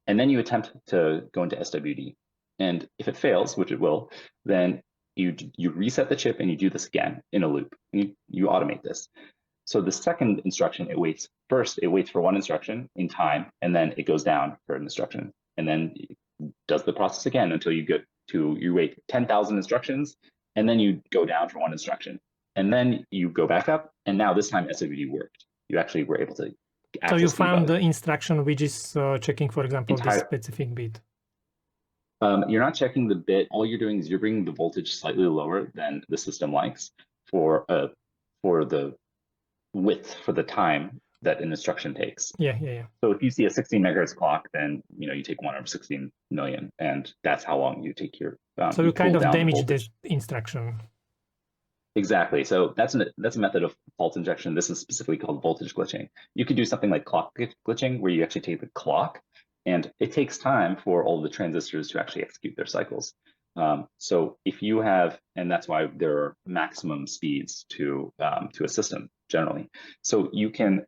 And then you attempt to go into SWD. And if it fails, which it will, then you reset the chip and you do this again in a loop. You automate this. So the second instruction, it waits for one instruction in time, and then it goes down for an instruction, and then does the process again until you wait 10,000 instructions, and then you go down for one instruction, and then you go back up, and now this time SWD worked. You actually were able to access. So you found the instruction which is checking, for example, this specific bit. You're not checking the bit. All you're doing is you're bringing the voltage slightly lower than the system likes for the width, for the time that an instruction takes. Yeah. So if you see a 16 megahertz clock, then you take 1/16 million, and that's how long you take your. So you kind of damage this instruction. Exactly. So that's a method of fault injection. This is specifically called voltage glitching. You could do something like clock glitching, where you actually take the clock, and it takes time for all the transistors to actually execute their cycles. So if you have, and that's why there are maximum speeds to a system generally. So you can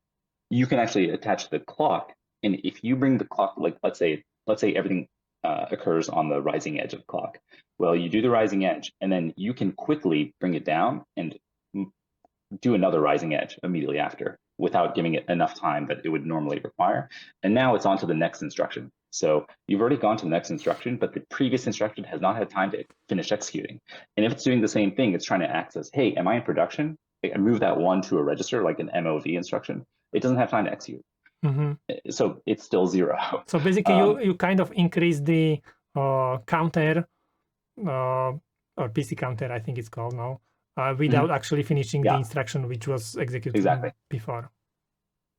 actually attach the clock, and if you bring the clock, like let's say everything occurs on the rising edge of the clock. Well, you do the rising edge, and then you can quickly bring it down and do another rising edge immediately after, without giving it enough time that it would normally require. And now it's on to the next instruction. So you've already gone to the next instruction, but the previous instruction has not had time to finish executing. And if it's doing the same thing, it's trying to access, hey, am I in production? I move that one to a register, like an MOV instruction. It doesn't have time to execute. Mm-hmm. So it's still 0. So basically you kind of increase the counter, or PC counter, I think it's called now, without actually finishing the instruction which was executed before.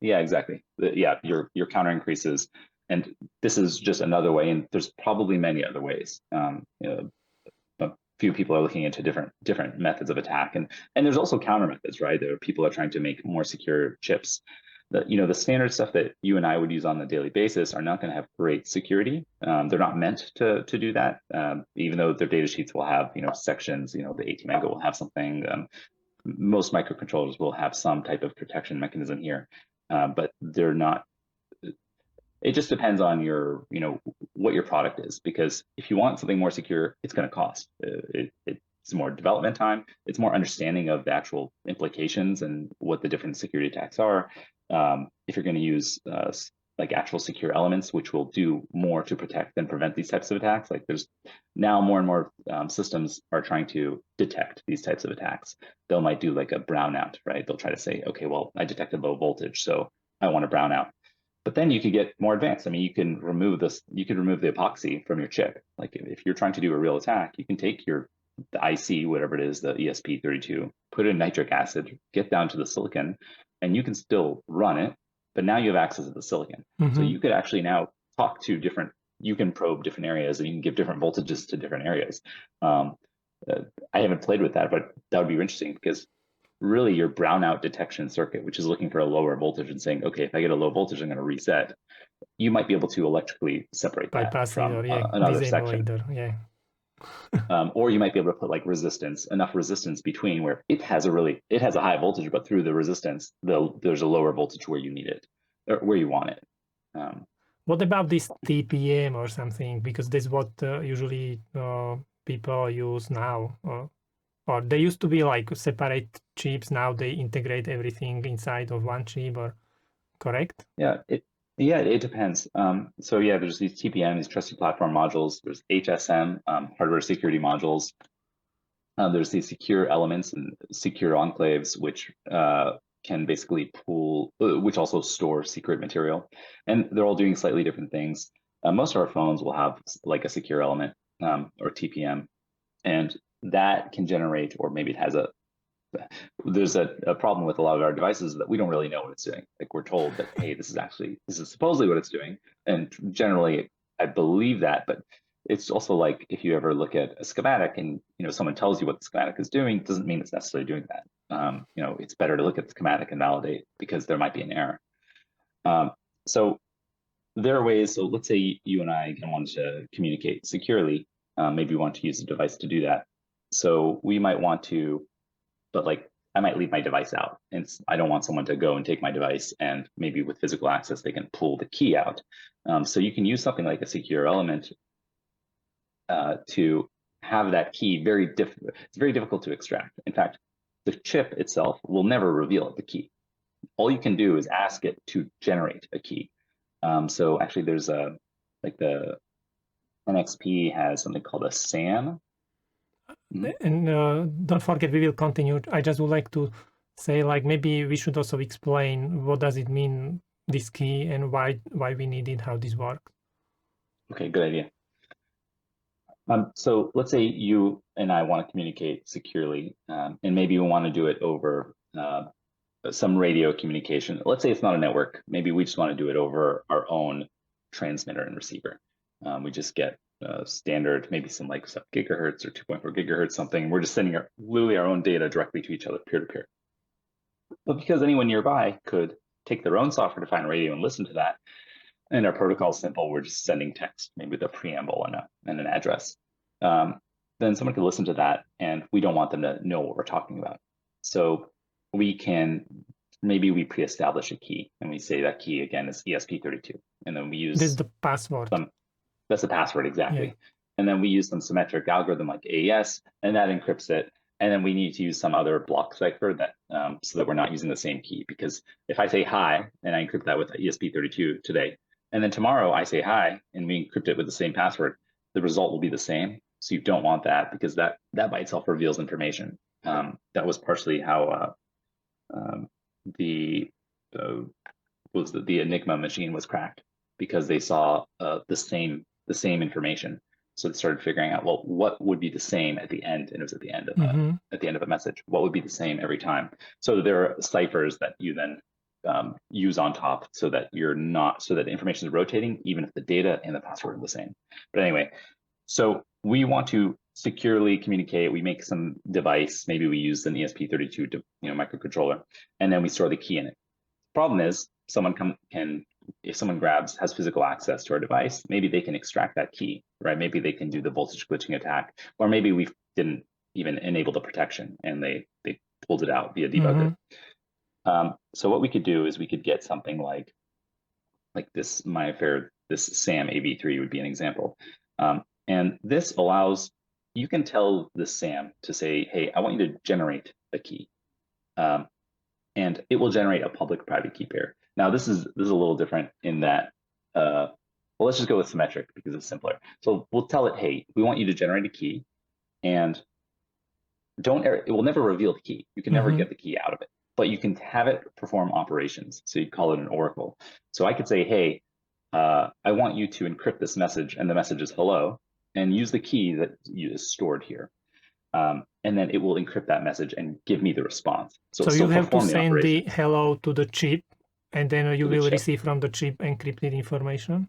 Yeah, exactly. Your counter increases, and this is just another way, and there's probably many other ways. A few people are looking into different methods of attack, and there's also counter methods, right? There are people are trying to make more secure chips. The standard stuff that you and I would use on a daily basis are not going to have great security. They're not meant to do that, even though their data sheets will have sections. The ATmega will have something. Most microcontrollers will have some type of protection mechanism here, but they're not. It just depends on what your product is, because if you want something more secure, it's going to cost. It's more development time. It's more understanding of the actual implications and what the different security attacks are. If you're going to use like actual secure elements, which will do more to protect than prevent these types of attacks, like there's now more and more systems are trying to detect these types of attacks. They might do like a brownout, right? They'll try to say, okay, well, I detected low voltage, so I want a brownout. But then you could get more advanced. I mean, you can remove the epoxy from your chip. Like if you're trying to do a real attack, you can take the IC, whatever it is, the ESP32, put it in nitric acid, get down to the silicon, and you can still run it, but now you have access to the silicon. Mm-hmm. So you could actually now talk to you can probe different areas, and you can give different voltages to different areas. I haven't played with that, but that would be interesting, because really your brownout detection circuit, which is looking for a lower voltage and saying, okay, if I get a low voltage, I'm going to reset. You might be able to electrically separate that from another section. Or you might be able to put like enough resistance between where it has a high voltage, but through the resistance, there's a lower voltage where you need it, or where you want it. What about this TPM or something? Because that's what usually people use now. Or they used to be like separate chips. Now they integrate everything inside of one chip, or correct? Yeah, it depends. So yeah, there's these TPM, these trusted platform modules. There's HSM, hardware security modules. There's these secure elements and secure enclaves, which can basically which also store secret material. And they're all doing slightly different things. Most of our phones will have like a secure element or TPM, and that can generate, or maybe it has there's a problem with a lot of our devices that we don't really know what it's doing. Like we're told that, hey, this is supposedly what it's doing. And generally I believe that, but it's also like, if you ever look at a schematic and, someone tells you what the schematic is doing, doesn't mean it's necessarily doing that. It's better to look at the schematic and validate, because there might be an error. So there are ways. So let's say you and I want to communicate securely. Maybe we want to use a device to do that. So we might want to, but like I might leave my device out, and I don't want someone to go and take my device, and maybe with physical access, they can pull the key out. So you can use something like a secure element to have that key it's very difficult to extract. In fact, the chip itself will never reveal the key. All you can do is ask it to generate a key. So actually there's like the NXP has something called a SAM. And don't forget, we will continue. I just would like to say, like, maybe we should also explain what does it mean, this key, and why we need it, how this works. Okay, good idea. So let's say you and I want to communicate securely, and maybe we want to do it over some radio communication. Let's say it's not a network. Maybe we just want to do it over our own transmitter and receiver. We just get standard, maybe some like sub gigahertz or 2.4 gigahertz something. We're just sending literally our own data directly to each other, peer to peer. But because anyone nearby could take their own software to find radio and listen to that, and our protocol is simple, we're just sending text, maybe with a preamble and an address. Then someone could listen to that, and we don't want them to know what we're talking about. So maybe we pre-establish a key, and we say that key again is ESP32, and then we use this is the password. That's the password, exactly. Yeah. And then we use some symmetric algorithm like AES, and that encrypts it. And then we need to use some other block cipher that so that we're not using the same key. Because if I say hi and I encrypt that with ESP32 today, and then tomorrow I say hi and we encrypt it with the same password, the result will be the same. So you don't want that, because that by itself reveals information. That was partially how the Enigma machine was cracked, because they saw the same information. So they started figuring out, well, what would be the same at the end? And it was at the end of a message. What would be the same every time? So there are ciphers that you then use on top, so that the information is rotating, even if the data and the password are the same. But anyway, so we want to securely communicate. We make some device. Maybe we use an ESP32 microcontroller, and then we store the key in it. The problem is, if someone has physical access to our device, maybe they can extract that key, right? Maybe they can do the voltage glitching attack, or maybe we didn't even enable the protection and they pulled it out via debugger. So what we could do is we could get something like this, this SAM AV3 would be an example. And this allows, you can tell the SAM to say, hey, I want you to generate a key. And it will generate a public-private key pair. Now, this is a little different in that, well, let's just go with symmetric because it's simpler. So we'll tell it, hey, we want you to generate a key, and it will never reveal the key. You can never get the key out of it, but you can have it perform operations. So you call it an oracle. So I could say, hey, I want you to encrypt this message, and the message is hello, and use the key that is stored here. And then it will encrypt that message and give me the response. So you have to send the hello to the chip, and then you will receive from the chip encrypted information?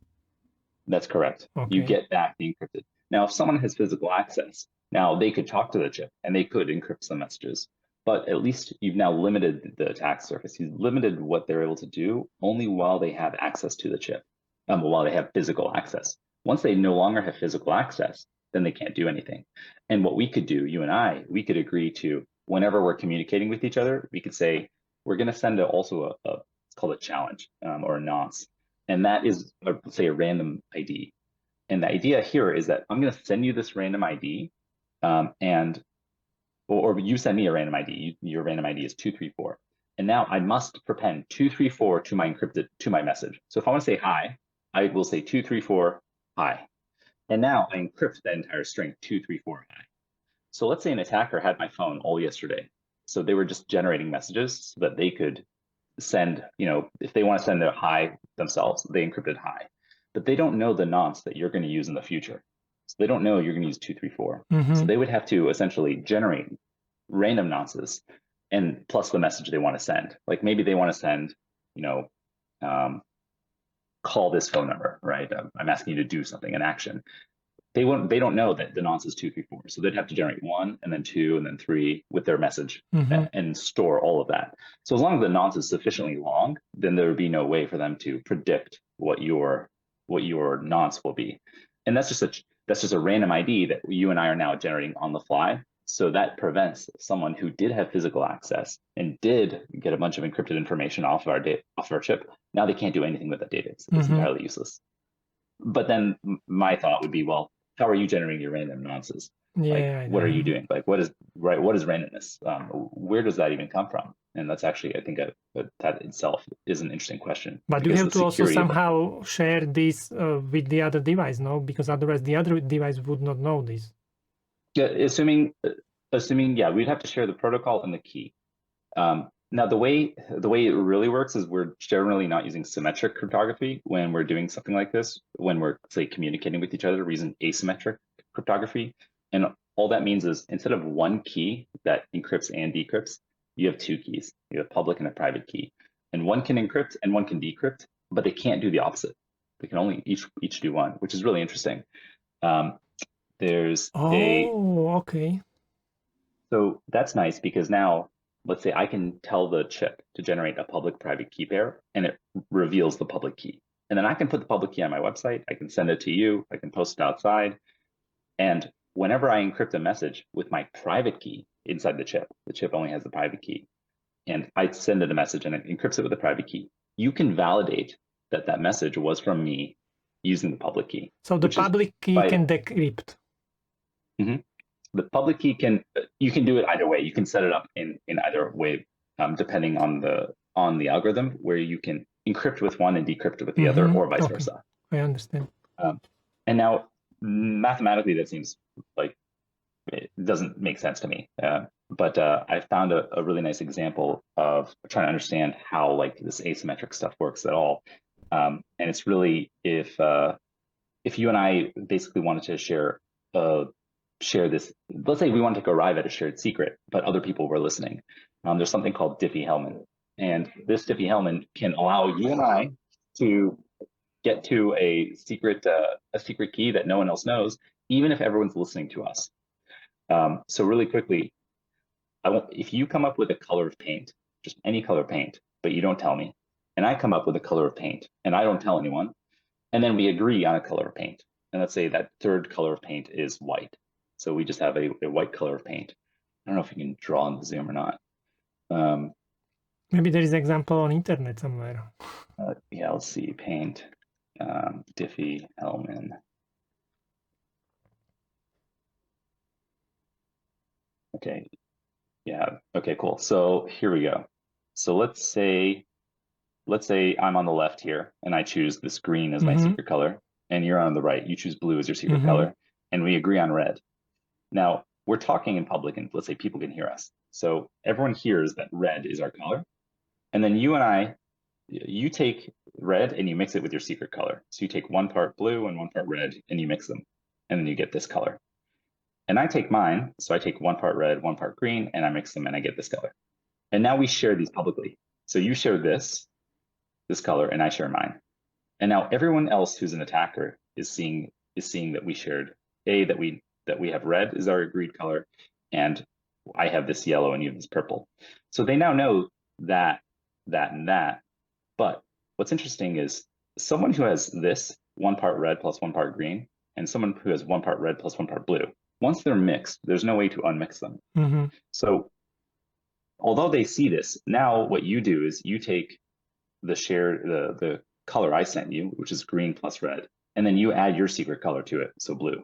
That's correct. Okay. You get back the encrypted. Now, if someone has physical access, now they could talk to the chip and they could encrypt some messages, but at least you've now limited the attack surface. You've limited what they're able to do only while they have access to the chip, while they have physical access. Once they no longer have physical access, then they can't do anything. And what we could do, you and I, we could agree to, whenever we're communicating with each other, we could say, we're going to send it's called a challenge or a nonce. And that is, say, a random ID. And the idea here is that I'm going to send you this random ID, or you send me a random ID. Your random ID is 234. And now I must prepend 234 to my message. So if I want to say hi, I will say 234 hi. And now I encrypt the entire string 234 hi. So let's say an attacker had my phone all yesterday. So they were just generating messages so that they could send, if they want to send a hi themselves, they encrypted hi. But they don't know the nonce that you're going to use in the future. So they don't know you're going to use 234. So they would have to essentially generate random nonces and plus the message they want to send. Like maybe they want to send, call this phone number, right? I'm asking you to do something, an action. They don't know that the nonce is 234. So they'd have to generate 1 and then 2 and then 3 with their message and store all of that. So as long as the nonce is sufficiently long, then there would be no way for them to predict what your nonce will be. And that's just a random ID that you and I are now generating on the fly. So that prevents someone who did have physical access and did get a bunch of encrypted information off of our chip. Now they can't do anything with that data. It's entirely useless. But then my thought would be, well, how are you generating your random nonces? Like, Yeah, I what are you know. doing? Like, what is right? What is randomness? Where does that even come from? And that's actually, I think, that itself is an interesting question, But you because have the to also security of somehow share this with the other device, no? Because otherwise the other device would not know this. yeah, assuming, yeah, we'd have to share the protocol and the key. Now, the way it really works is we're generally not using symmetric cryptography when we're doing something like this. When we're, say, communicating with each other, we're using asymmetric cryptography. And all that means is instead of one key that encrypts and decrypts, you have two keys. You have a public and a private key. And one can encrypt and one can decrypt, but they can't do the opposite. They can only each do one, which is really interesting. Um, there's a Oh, okay. So that's nice, because now, let's say I can tell the chip to generate a public-private key pair, and it reveals the public key. And then I can put the public key on my website. I can send it to you. I can post it outside. And whenever I encrypt a message with my private key inside the chip only has the private key, and I send it a message and it encrypts it with the private key, you can validate that that message was from me using the public key, So the which is public key by can decrypt. the public key you can do it either way. You can set it up in either way, depending on the algorithm, where you can encrypt with one and decrypt with the other, or vice Okay, versa. I understand. And now, mathematically, that seems like it doesn't make sense to me. But I found a really nice example of trying to understand how like this asymmetric stuff works at all. And it's really if you and I basically wanted to share this, let's say we wanted to arrive at a shared secret, but other people were listening. There's something called Diffie Hellman, and this Diffie Hellman can allow you and I to get to a secret key that no one else knows, even if everyone's listening to us. So really quickly, if you come up with a color of paint, just any color of paint, but you don't tell me, and I come up with a color of paint and I don't tell anyone, and then we agree on a color of paint, and let's say that third color of paint is white. So we just have a white color of paint. I don't know if you can draw on the Zoom or not. Maybe there is example on internet somewhere. Yeah, let's see. Paint, Diffie Hellman. Okay. Yeah. Okay, cool. So here we go. So let's say I'm on the left here, and I choose this green as my secret color, and you're on the right. You choose blue as your secret color, and we agree on red. Now, we're talking in public, and let's say people can hear us. So everyone hears that red is our color. And then you take red and you mix it with your secret color. So you take one part blue and one part red and you mix them, and then you get this color. And I take mine, so I take one part red, one part green, and I mix them and I get this color. And now we share these publicly. So you share this color, and I share mine. And now everyone else who's an attacker is seeing that we shared that we have red is our agreed color, and I have this yellow and you have this purple. So they now know that, and that. But what's interesting is someone who has this one part red plus one part green, and someone who has one part red plus one part blue, once they're mixed, there's no way to unmix them. So although they see this, now what you do is you take the color I sent you, which is green plus red, and then you add your secret color to it, so blue.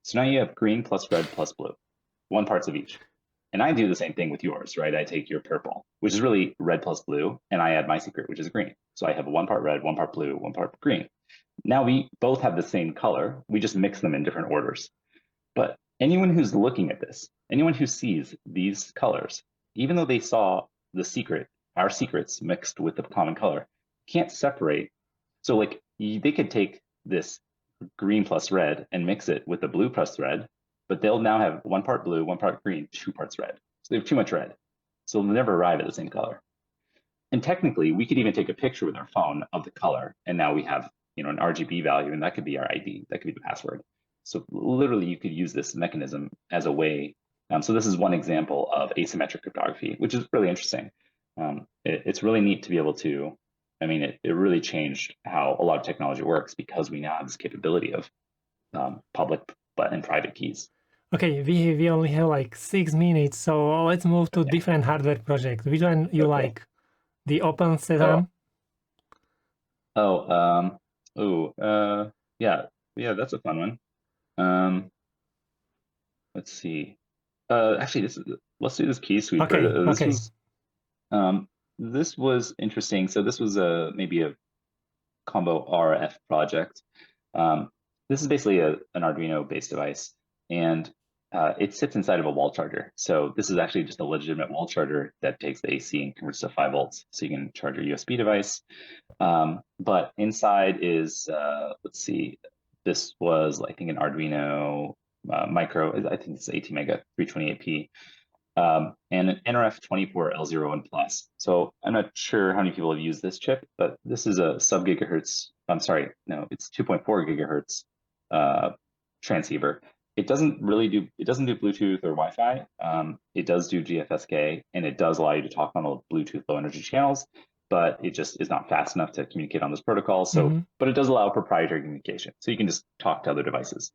So now you have green plus red plus blue, one parts of each. And I do the same thing with yours, right? I take your purple, which is really red plus blue, and I add my secret, which is green. So I have one part red, one part blue, one part green. Now we both have the same color. We just mix them in different orders. But anyone who's looking at this, anyone who sees these colors, even though they saw our secrets mixed with the common color, can't separate. So like they could take this green plus red and mix it with the blue plus red, but they'll now have one part blue, one part green, two parts red. So they have too much red. So they'll never arrive at the same color. And technically, we could even take a picture with our phone of the color, and now we have an RGB value, and that could be our ID, that could be the password. So literally, you could use this mechanism as a way. So this is one example of asymmetric cryptography, which is really interesting. It's really neat to be able to. I mean, it really changed how a lot of technology works, because we now have this capability of public and private keys. Okay, we only have like 6 minutes, so let's move to different hardware projects. Which one you like? The Open Sesame? Yeah, that's a fun one. Um, let's see. Actually, let's do this key sweeper. Okay, okay. Um, this was interesting. So this was maybe a combo RF project. Um, this is basically an Arduino-based device, and it sits inside of a wall charger. So this is actually just a legitimate wall charger that takes the AC and converts to 5 volts, so you can charge your USB device. But inside is, let's see, this was, I think, an Arduino micro, I think it's 18 mega 328p, and an NRF24L01 plus. So I'm not sure how many people have used this chip, but this is a sub gigahertz. I'm sorry, no, it's 2.4 gigahertz transceiver. It doesn't do Bluetooth or Wi-Fi. It does do GFSK, and it does allow you to talk on the Bluetooth low energy channels, but it just is not fast enough to communicate on this protocol. So, but it does allow proprietary communication, so you can just talk to other devices.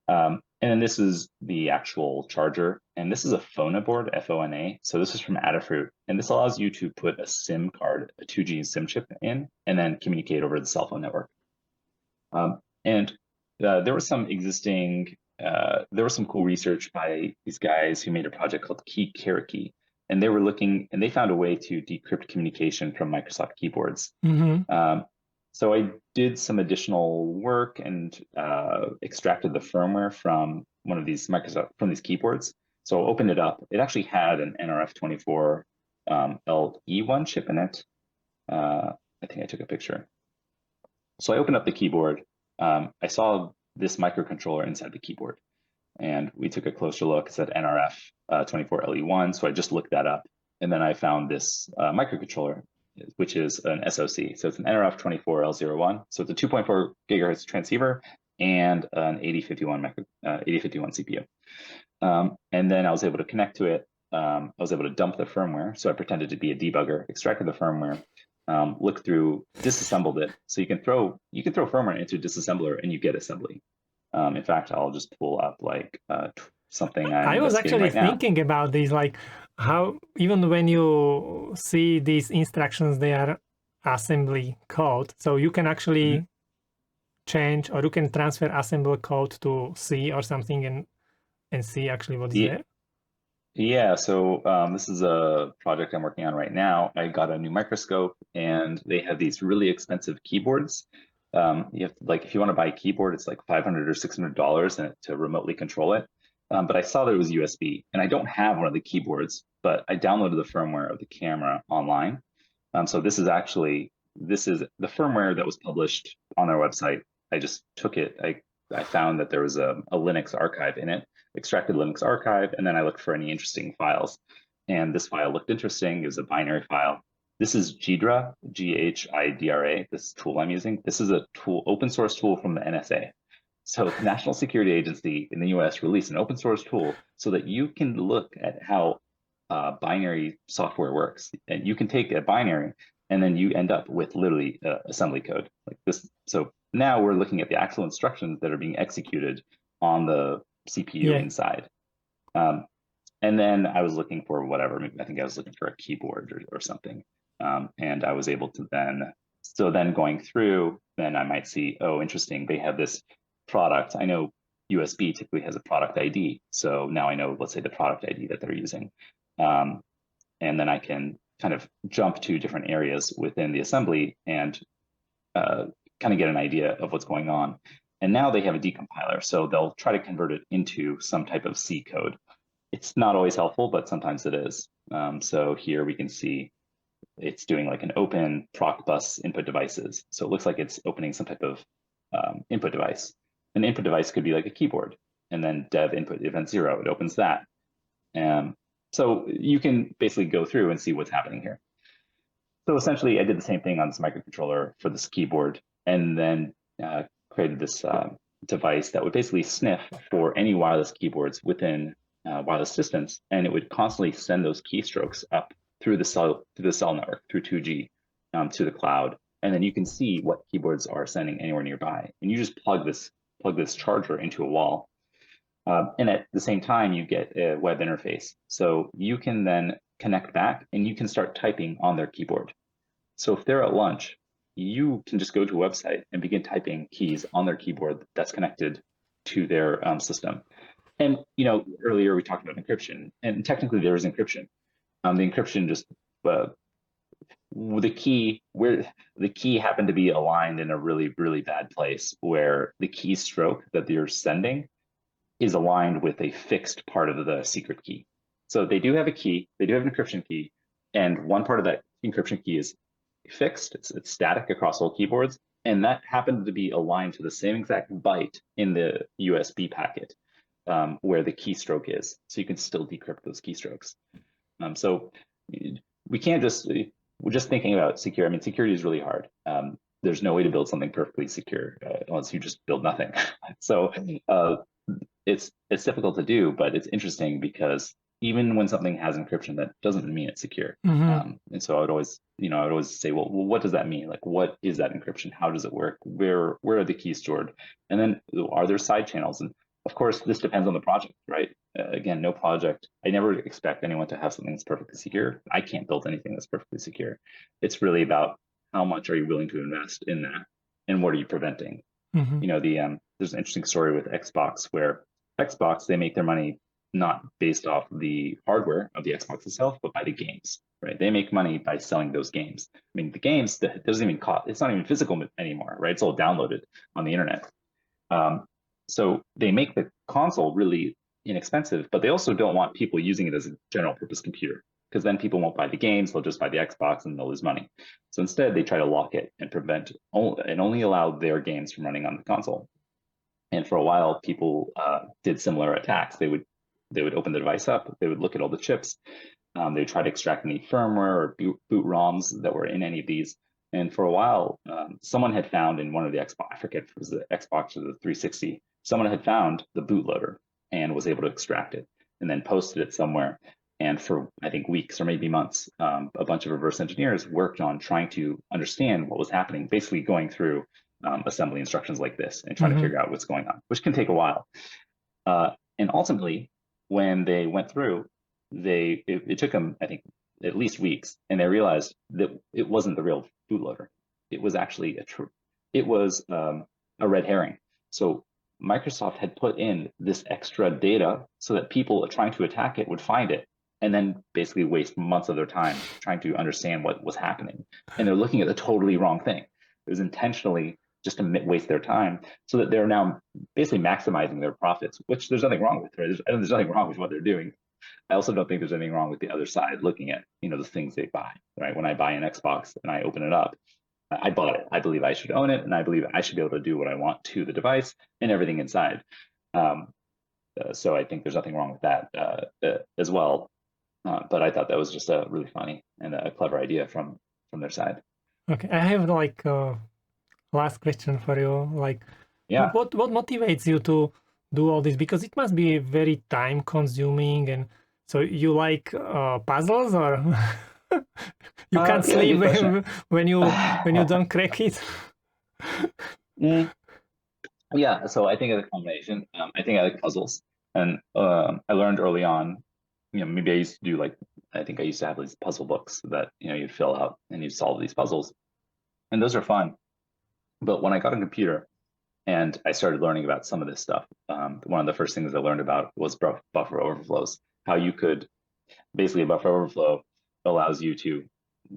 And then this is the actual charger, and this is a Fona board, Fona. So this is from Adafruit, and this allows you to put a SIM card, a 2G SIM chip in, and then communicate over the cell phone network. And there was some cool research by these guys who made a project called Key Cherokee, and they were looking, and they found a way to decrypt communication from Microsoft keyboards. So I did some additional work and extracted the firmware from one of these from these keyboards. So I opened it up. It actually had an NRF24 LE1 chip in it. I think I took a picture. So I opened up the keyboard. I saw this microcontroller inside the keyboard, and we took a closer look. It said NRF24 LE1. So I just looked that up, and then I found this microcontroller, which is an SoC. So it's an NRF24L01. So it's a 2.4 gigahertz transceiver and an 8051 CPU. And then I was able to connect to it. I was able to dump the firmware. So I pretended to be a debugger, extracted the firmware, looked through, disassembled it. So you can throw firmware into a disassembler and you get assembly. In fact, I'll just pull up like something I was actually thinking about these, like how even when you see these instructions, they are assembly code. So you can actually change, or you can transfer assembly code to C or something and see actually what is there. Yeah, so this is a project I'm working on right now. I got a new microscope, and they have these really expensive keyboards. You have to, like, if you want to buy a keyboard, it's like $500 or $600 to remotely control it. But I saw that it was USB, and I don't have one of the keyboards, but I downloaded the firmware of the camera online. So this is the firmware that was published on their website. I just took it. I found that there was a Linux archive in it, extracted Linux archive, and then I looked for any interesting files. And this file looked interesting. It was a binary file. This is Ghidra, Ghidra, this tool I'm using. This is a tool, open source tool from the NSA. So the National Security Agency in the US released an open source tool so that you can look at how binary software works. And you can take a binary and then you end up with literally assembly code like this. So now we're looking at the actual instructions that are being executed on the CPU inside. And then I was looking for whatever, I think I was looking for a keyboard or something. And I was able to then going through, then I might see, oh, interesting, they have this product. I know USB typically has a product ID. So now I know, let's say, the product ID that they're using. And then I can kind of jump to different areas within the assembly and kind of get an idea of what's going on. And now they have a decompiler, so they'll try to convert it into some type of C code. It's not always helpful, but sometimes it is. So here we can see it's doing like an open proc bus input devices. So it looks like it's opening some type of input device. An input device could be like a keyboard, and then dev input event 0, it opens that. So you can basically go through and see what's happening here. So essentially, I did the same thing on this microcontroller for this keyboard, and then created this device that would basically sniff for any wireless keyboards within wireless distance, and it would constantly send those keystrokes up through the cell network, through 2G, to the cloud, and then you can see what keyboards are sending anywhere nearby, and you just plug this charger into a wall. And at the same time, you get a web interface. So you can then connect back and you can start typing on their keyboard. So if they're at lunch, you can just go to a website and begin typing keys on their keyboard that's connected to their system. And earlier we talked about encryption, and technically there is encryption. The encryption just the key happened to be aligned in a really, really bad place, where the keystroke that you're sending is aligned with a fixed part of the secret key. So they do have a key, they do have an encryption key, and one part of that encryption key is fixed, it's static across all keyboards, and that happened to be aligned to the same exact byte in the USB packet where the keystroke is. So you can still decrypt those keystrokes. So we can't we're just thinking about secure. I mean, security is really hard. There's no way to build something perfectly secure unless you just build nothing. So it's difficult to do, but it's interesting because even when something has encryption, that doesn't mean it's secure. And so I would always say, well, what does that mean? Like, what is that encryption? How does it work? Where are the keys stored? And then are there side channels? And of course, this depends on the project, right? Again, no project. I never expect anyone to have something that's perfectly secure. I can't build anything that's perfectly secure. It's really about how much are you willing to invest in that, and what are you preventing? There's an interesting story with Xbox, where Xbox, they make their money not based off the hardware of the Xbox itself, but by the games, right? They make money by selling those games. I mean, the games, that doesn't even cost, it's not even physical anymore, right? It's all downloaded on the internet. So they make the console really inexpensive, but they also don't want people using it as a general purpose computer, because then people won't buy the games, they'll just buy the Xbox and they'll lose money. So instead, they try to lock it and only allow their games from running on the console. And for a while, people did similar attacks. They would open the device up, they would look at all the chips, they would try to extract any firmware or boot ROMs that were in any of these. And for a while, someone had found in one of the Xbox, I forget if it was the Xbox or the 360, someone had found the bootloader and was able to extract it and then posted it somewhere. And for, I think, weeks or maybe months, a bunch of reverse engineers worked on trying to understand what was happening, basically going through assembly instructions like this and trying to figure out what's going on, which can take a while. And ultimately, when they went through, it took them, I think, at least weeks, and they realized that it wasn't the real bootloader. It was actually a red herring. So Microsoft had put in this extra data so that people trying to attack it would find it and then basically waste months of their time trying to understand what was happening. And they're looking at the totally wrong thing. It was intentionally just to waste their time, so that they're now basically maximizing their profits, which there's nothing wrong with. Right? There's nothing wrong with what they're doing. I also don't think there's anything wrong with the other side looking at the things they buy. Right? When I buy an Xbox and I open it up, I bought it. I believe I should own it, and I believe I should be able to do what I want to the device and everything inside. So I think there's nothing wrong with that as well. But I thought that was just a really funny and a clever idea from their side. Okay, I have like last question for you. Like, yeah, what motivates you to do all this? Because it must be very time consuming. And so you like puzzles, or you can't sleep when you don't crack it? Yeah, so I think it's a combination. I think I like puzzles, and I learned early on. Maybe I used to do I think I used to have these puzzle books that you'd fill out and you'd solve these puzzles, and those are fun. But when I got a computer and I started learning about some of this stuff, one of the first things I learned about was buffer overflows. How you could basically, a buffer overflow allows you to,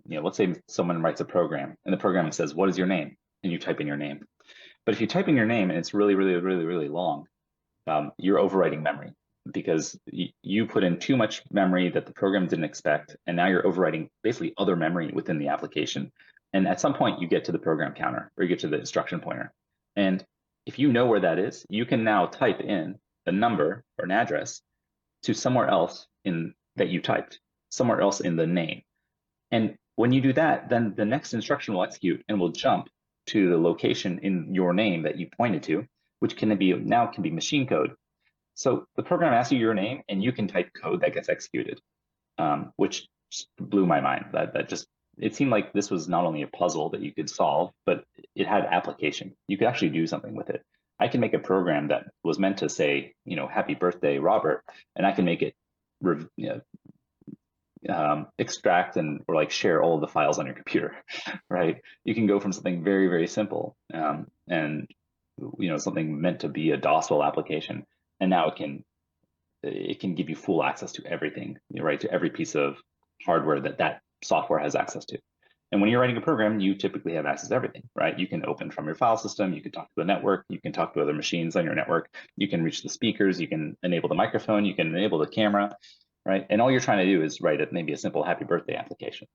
let's say someone writes a program and the program says, "What is your name?" and you type in your name. But if you type in your name and it's really, really, really, really long, you're overwriting memory, because you put in too much memory that the program didn't expect, and now you're overwriting basically other memory within the application. And at some point, you get to the program counter, or you get to the instruction pointer. And if you know where that is, you can now type in a number or an address to somewhere else that you typed, somewhere else in the name. And when you do that, then the next instruction will execute and will jump to the location in your name that you pointed to, which can be machine code. So the program asks you your name, and you can type code that gets executed, which just blew my mind. It seemed like this was not only a puzzle that you could solve, but it had application. You could actually do something with it. I can make a program that was meant to say, "Happy birthday, Robert," and I can make it extract or share all of the files on your computer, right? You can go from something very, very simple and something meant to be a DOSable application, and now it can give you full access to everything, right? To every piece of hardware that software has access to. And when you're writing a program, you typically have access to everything, right? You can open from your file system, you can talk to the network, you can talk to other machines on your network, you can reach the speakers, you can enable the microphone, you can enable the camera, right? And all you're trying to do is write maybe a simple happy birthday application.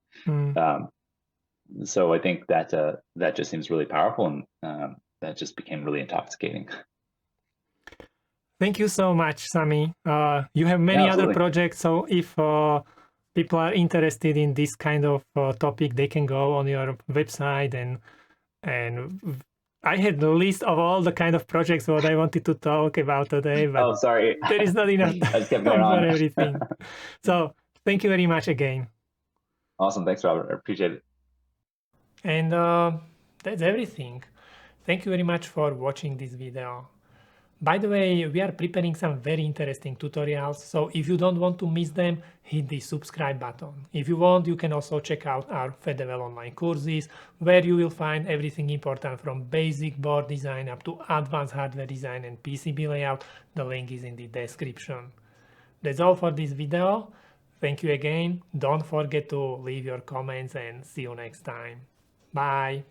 So I think that that just seems really powerful, and that just became really intoxicating. Thank you so much, Samy. You have many other projects, so if people are interested in this kind of topic, they can go on your website, and I had the list of all the kind of projects what I wanted to talk about today, but sorry, there is not enough time for everything. So thank you very much again. Awesome, thanks, Robert. I appreciate it. And that's everything. Thank you very much for watching this video. By the way, we are preparing some very interesting tutorials, so if you don't want to miss them, hit the subscribe button. If you want, you can also check out our FedDevel online courses, where you will find everything important from basic board design up to advanced hardware design and PCB layout. The link is in the description. That's all for this video. Thank you again. Don't forget to leave your comments, and see you next time. Bye.